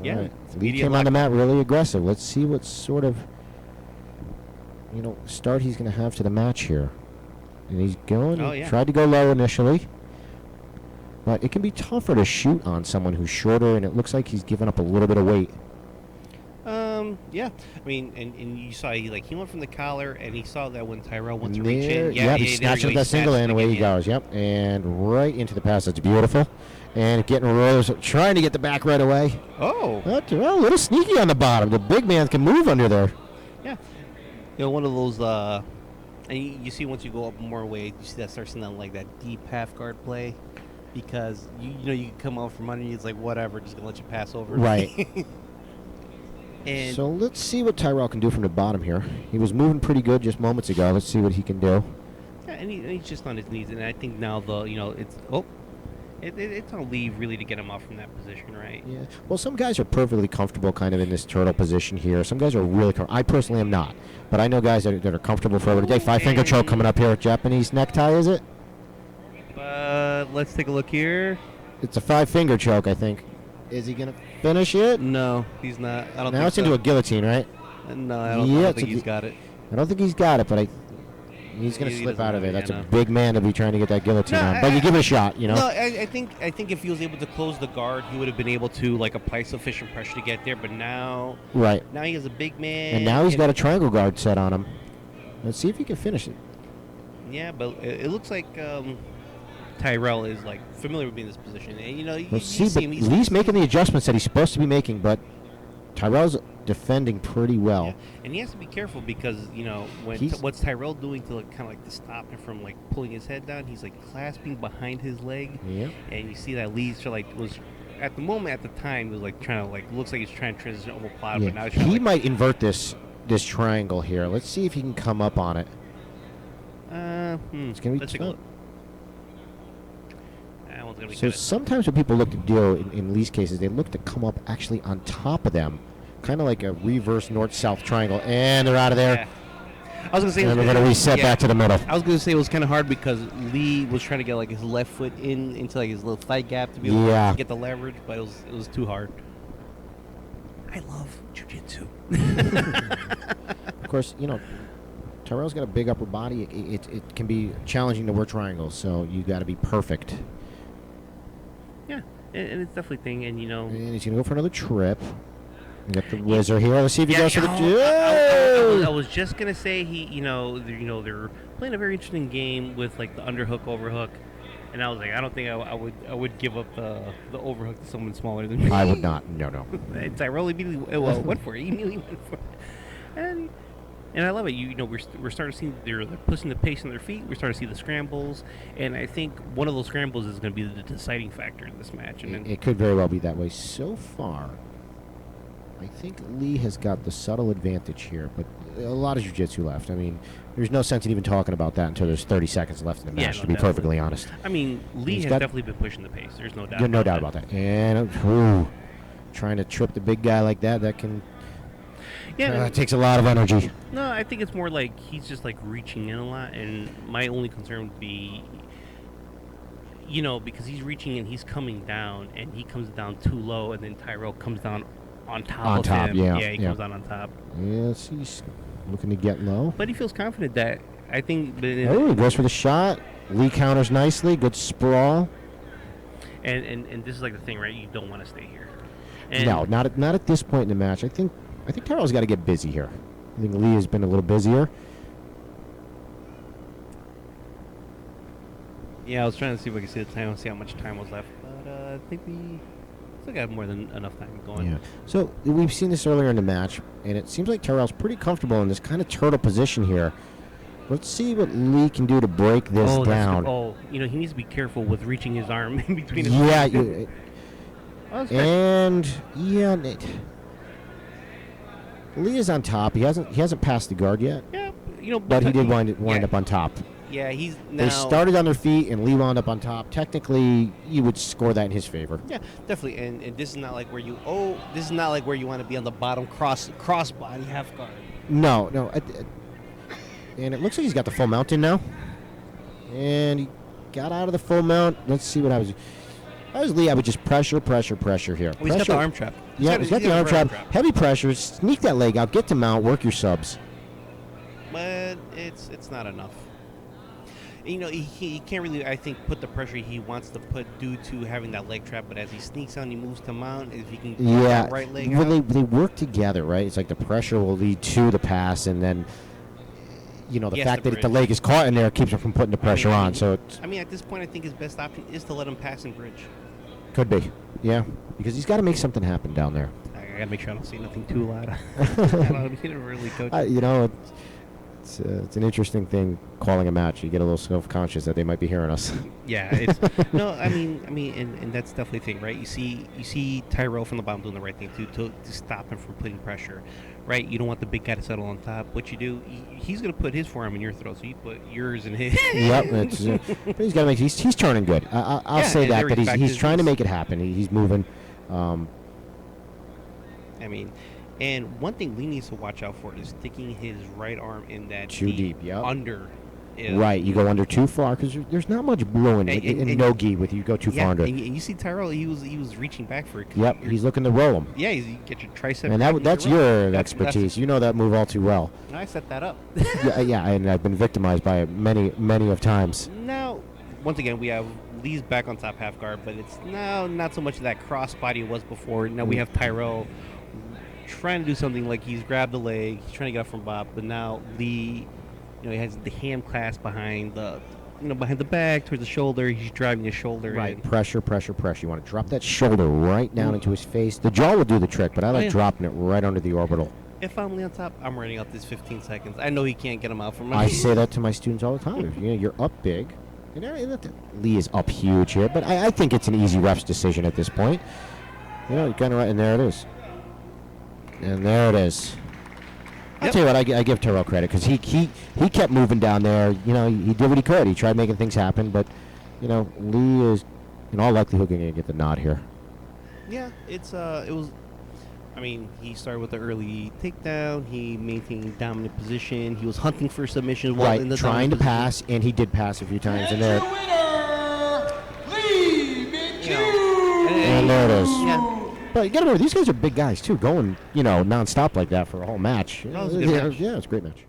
Yeah. Right. Lee came on the mat really aggressive. Let's see what sort of, start he's going to have to the match here. And he's going. Tried to go low initially. But it can be tougher to shoot on someone who's shorter, and it looks like he's given up a little bit of weight. Yeah. I mean, and you saw he went from the collar, and he saw that when Tyrell went to reach in. He snatched up that single, and away he goes. Yep, and right into the pass. That's beautiful. And getting Rose, trying to get the back right away. Oh. Tyrell a little sneaky on the bottom. The big man can move under there. Yeah. One of those, and you see once you go up more weight, you see that starts to sound like that deep half guard play. Because, you can come out from under you, it's like, whatever, just going to let you pass over. Right. And so let's see what Tyrell can do from the bottom here. He was moving pretty good just moments ago. Let's see what he can do. Yeah, and he's just on his knees. And I think now, it's on Lee really to get him off from that position, right? Yeah. Well, some guys are perfectly comfortable kind of in this turtle position here. Some guys are really comfortable. I personally am not. But I know guys that are comfortable for over the day. 5-finger choke coming up here. Japanese necktie, is it? Let's take a look here. It's a 5-finger choke, I think. Is he going to finish it? No, he's not. I don't now think it's into a guillotine, right? No, I don't think he's got it. I don't think he's got it, but he's going to slip out of there. That's a big man to be trying to get that guillotine on. But you give it a shot, No, I think if he was able to close the guard, he would have been able to apply sufficient pressure to get there. But now, now he has a big man, and now he's got a triangle guard set on him. Let's see if he can finish it. Yeah, but it looks like Tyrell is familiar with being in this position, and let's see. But Lee's making the adjustments that he's supposed to be making, but Tyrell's defending pretty well. Yeah. And he has to be careful because what's Tyrell doing to to stop him from pulling his head down? He's clasping behind his leg, and you see that Lee's was at the time was trying to looks like he's trying to transition omoplata, but now he's trying he might invert this triangle here. Let's see if he can come up on it. It's gonna be let's take a look. So sometimes when people look to do in Lee's cases, they look to come up actually on top of them, kind of like a reverse north-south triangle, and they're out of there. Yeah. I was going to say, and we're going to reset back to the middle. I was going to say it was kind of hard because Lee was trying to get his left foot into his little thigh gap to be able to get the leverage, but it was too hard. I love Jiu-Jitsu. Of course, Tyrell's got a big upper body. It can be challenging to work triangles, so you got to be perfect. Yeah, and it's definitely a thing, and And he's gonna go for another trip. We got the wizard here. Let's see if he goes for the. I was just gonna say they're playing a very interesting game with the underhook overhook, and I was like, I don't think I would give up the overhook to someone smaller than me. I would not. No. Tyrell immediately went for it. He immediately went for it, and I love it. We're starting to see they're pushing the pace on their feet. We're starting to see the scrambles, and I think one of those scrambles is going to be the deciding factor in this match. And it could very well be that way. So far, I think Lee has got the subtle advantage here, but a lot of jiu-jitsu left. I mean, there's no sense in even talking about that until there's 30 seconds left in the match, to be perfectly honest. I mean, Lee has definitely been pushing the pace. There's no doubt. No doubt about that. And trying to trip the big guy like that can. Yeah, it takes a lot of energy. No, I think it's more he's just reaching in a lot, and my only concern would be, because he's reaching and he's coming down, and he comes down too low, and then Tyrell comes down on top of him. He comes down on top. Yes, he's looking to get low. But he feels confident that I think. He goes for the shot. Lee counters nicely. Good sprawl. And this is the thing, right? You don't want to stay here. No, not at this point in the match. I think Tyrell's got to get busy here. I think Lee has been a little busier. Yeah, I was trying to see if I could see the time, see how much time was left. But I think we still got more than enough time going. Yeah. So we've seen this earlier in the match, and it seems like Tyrell's pretty comfortable in this kind of turtle position here. Let's see what Lee can do to break this down. He needs to be careful with reaching his arm in between his legs. Lee is on top. He hasn't passed the guard yet. Yeah, but he did wind up on top. Yeah, They started on their feet, and Lee wound up on top. Technically, you would score that in his favor. Yeah, definitely. And this is not where you. This is not where you want to be on the bottom cross body half guard. No. And it looks like he's got the full mount in now. And he got out of the full mount. Let's see what happens. As Lee, I would just pressure here. Well, he's got the arm trap. Yeah, he's got the arm trap. Heavy pressure. Sneak that leg out. Get to mount. Work your subs. But it's not enough. You know, he can't really, I think, put the pressure he wants to put due to having that leg trap. But as he sneaks on, he moves to mount. If he can get that right leg out. They work together, right? It's like the pressure will lead to the pass, and then, you know, the fact that the leg is caught in there keeps him from putting the pressure on. So at this point, I think his best option is to let him pass and bridge. Could be, yeah, because he's got to make something happen down there. I got to make sure I don't say nothing too loud. I don't need to really coach. You know, it's an interesting thing calling a match. You get a little self-conscious that they might be hearing us. Yeah, it's no. I mean, and that's definitely a thing, right? You see Tyrell from the bottom doing the right thing to stop him from putting pressure, right? You don't want the big guy to settle on top. What you do, he's going to put his forearm in your throat, so you put yours in his. Yep, but he's got to make. He's turning good. I'll say that he's trying to make it happen. He's moving. I mean. And one thing Lee needs to watch out for is sticking his right arm in that too deep, under. Right, you go under too far because there's not much brewing in no-gi with you go too far under. And you see Tyrell, he was reaching back for it. Yep, he's looking to roll him. Yeah, you get your tricep. And that's your expertise. You know that move all too well. I set that up. yeah, and I've been victimized by it many of times. Now, once again, we have Lee's back on top half guard, but it's now not so much that crossbody it was before. Now we have Tyrell trying to do something like he's grabbed the leg, he's trying to get up from Bob, but now Lee, he has the hand clasp behind the back towards the shoulder. He's driving his shoulder in. Right, pressure. You want to drop that shoulder right down into his face. The jaw will do the trick, but I like dropping it right under the orbital. If I'm Lee on top, I'm running out this 15 seconds. I know he can't get him out from my I say that to my students all the time. You're up big. Lee is up huge here, but I think it's an easy ref's decision at this point. You're kind of right, and there it is. And there it is. I'll tell you what, I give Tyrell credit because he kept moving down there. He did what he could. He tried making things happen, but Lee is in all likelihood going to get the nod here. Yeah, it was. I mean, he started with the early takedown. He maintained dominant position. He was hunting for submission while in the trying to pass, and he did pass a few times. And there, and there it is. Yeah. But you got to remember, these guys are big guys, too, going, nonstop like that for a whole match. That was a good match. Yeah, it's a great match.